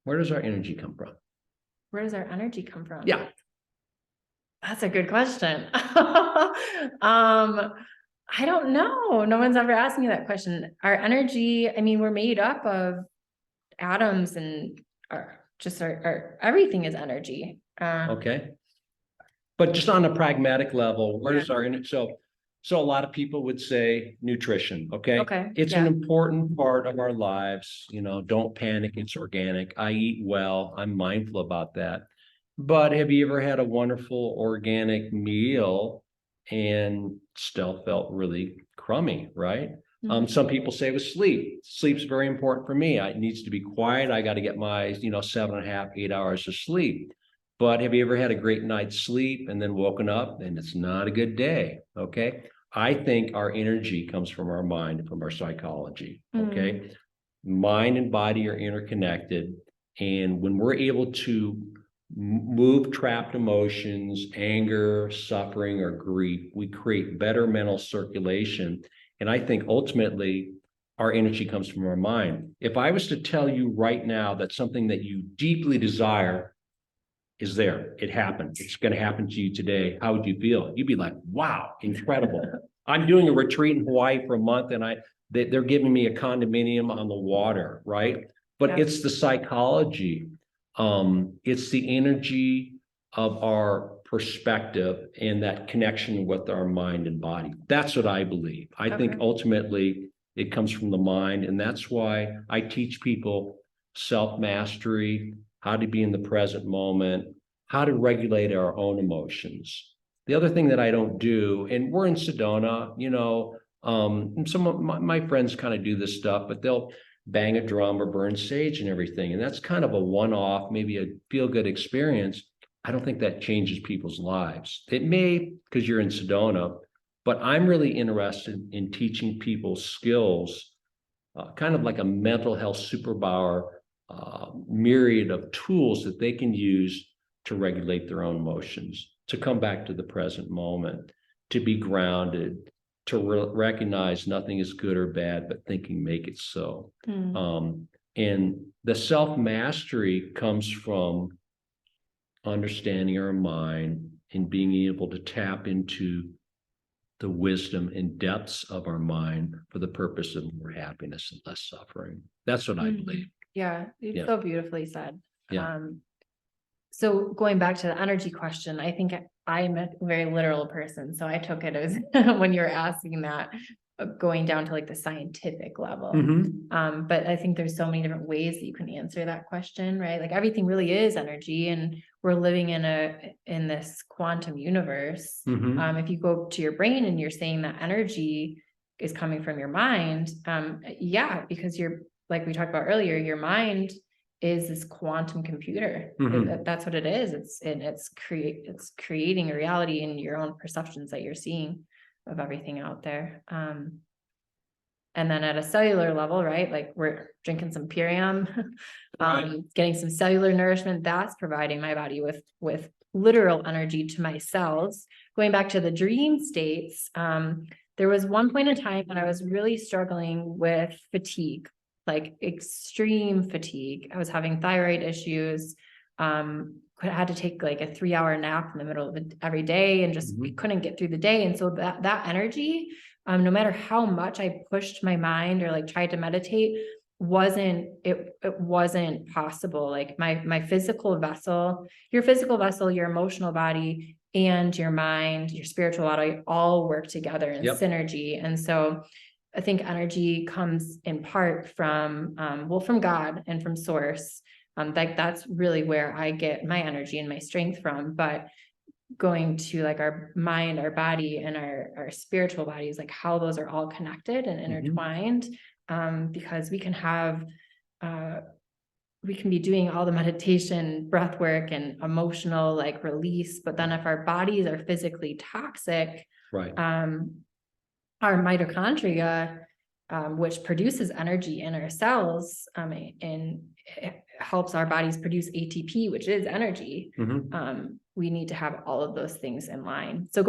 Where does our energy come from? Where does our energy come from? Yeah. That's a good question. I don't know. No one's ever asked me that question. Our energy, I mean, we're made up of atoms and our everything is energy. Okay. But just on a pragmatic level, where Yeah. does our energy, so a lot of people would say nutrition, okay? Okay, It's yeah. an important part of our lives, don't panic, it's organic. I eat well, I'm mindful about that. But have you ever had a wonderful organic meal and still felt really crummy, right? Mhm. Some people say with sleep. Sleep's very important for me. It needs to be quiet. I got to get my, 7.5, 8 hours of sleep. But have you ever had a great night's sleep and then woken up and it's not a good day? Okay. I think our energy comes from our mind and from our psychology. Okay. Mind and body are interconnected. And when we're able to move trapped emotions, anger, suffering, or grief, we create better mental circulation. And I think ultimately our energy comes from our mind. If I was to tell you right now that something that you deeply desire is there, it happened, it's going to happen to you today, how would you feel? You'd be like, wow, incredible. I'm doing a retreat in Hawaii for a month and they're giving me a condominium on the water, right? But Yeah. it's the psychology. It's the energy of our perspective and that connection with our mind and body. That's what I believe. I think ultimately it comes from the mind. And that's why I teach people self-mastery, how to be in the present moment, how to regulate our own emotions. The other thing that I don't do, and we're in Sedona, and some of my friends kind of do this stuff, but they'll bang a drum or burn sage and everything. And that's kind of a one-off, maybe a feel-good experience. I don't think that changes people's lives. It may, because you're in Sedona, but I'm really interested in teaching people skills, kind of like a mental health superpower, myriad of tools that they can use to regulate their own emotions, to come back to the present moment, to be grounded, to recognize nothing is good or bad, but thinking make it so. And the self-mastery comes from understanding our mind and being able to tap into the wisdom and depths of our mind for the purpose of more happiness and less suffering. That's what I believe. Yeah, it's so beautifully said. Yeah. So going back to the energy question, I think I'm a very literal person. So I took it as when you were asking that, going down to like the scientific level. But I think there's so many different ways that you can answer that question, right? Like everything really is energy, and we're living in this quantum universe. If you go to your brain and you're saying that energy is coming from your mind, yeah, because you're, like we talked about earlier, your mind is this quantum computer. That's what it is. It's creating a reality in your own perceptions that you're seeing of everything out there. And then at a cellular level, right? Like we're drinking some Purium, getting some cellular nourishment, that's providing my body with literal energy to my cells. Going back to the dream states, there was one point in time when I was really struggling with fatigue, like extreme fatigue. I was having thyroid issues. I had to take like a 3-hour nap in the middle of every day and just couldn't get through the day. And so that energy, no matter how much I pushed my mind or like tried to meditate, it wasn't possible. Like my physical vessel, your emotional body, and your mind, your spiritual body all work together in synergy. And so I think energy comes in part from, from God and from source. Like that's really where I get my energy and my strength from. But going to like our mind, our body, and our spiritual bodies, like how those are all connected and intertwined, because we can be doing all the meditation, breath work, and emotional like release. But then if our bodies are physically toxic, our mitochondria, which produces energy in our cells, and it helps our bodies produce ATP, which is energy. We need to have all of those things in line. So